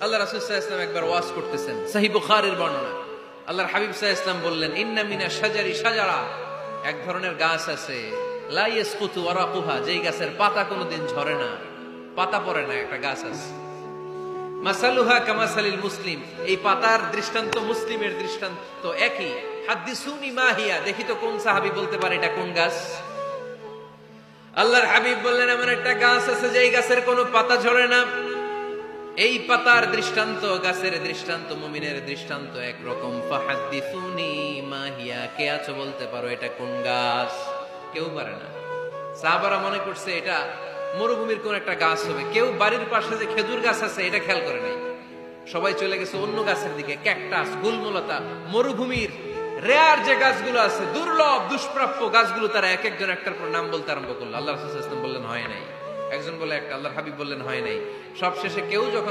আল্লাহ রাসূল সাল্লাল্লাহু আলাইহি ওয়াসাল্লাম একবার ওয়াজ করতেছেন, সহিহ বুখারীর বর্ণনা। আল্লাহর হাবিব সাল্লাল্লাহু আলাইহি ওয়াসাল্লাম বললেন, ইন্না মিনা শাজারি শাজারা, এক ধরনের গাছ আছে, লা ইয়াসকুতু ওয়ারাকুহা, যেই গাছের পাতা কোনোদিন ঝরে না, পাতা পড়ে না, একটা গাছ আছে। মাসালুহা কামাসালিল মুসলিম, এই পাতার দৃষ্টান্ত মুসলিমের দৃষ্টান্ত একই। হাদিসুনি মা হিয়া, দেখি তো কোন সাহাবী বলতে পারে এটা কোন গাছ। আল্লাহর হাবিব বললেন, এমন একটা গাছ আছে যেই গাছের কোনো পাতা ঝরে না। এই পাতার দৃষ্টান্ত, গাছের দৃষ্টান্ত, মুমিনের দৃষ্টান্ত একরকম। ফাহাদিসুনি মা হিয়া, কে আছো বলতে পারো এটা কোন গাছ? কেউ পারে না। সাহাবারা মনে করছে এটা মরুভূমির কোন একটা গাছ হবে। কেউ বাড়ির পাশে যে খেজুর গাছ আছে এটা খেয়াল করে নাই, সবাই চলে গেছে অন্য গাছের দিকে। ক্যাকটাস, গুলমলতা, মরুভূমির রেয়ার যে গাছগুলো আছে, দুর্লভ দুষ্প্রাপ্য গাছগুলো, তারা এক একজন একটার পর নাম বলতে আরম্ভ করলো। আল্লাহ রাসূল সাল্লাল্লাহু আলাইহি ওয়াসাল্লাম বললেন হয় নাই, একজন বলে একটা, আল্লাহর হাবিব বললেন হয় নাই। সবশেষে কেউ যখন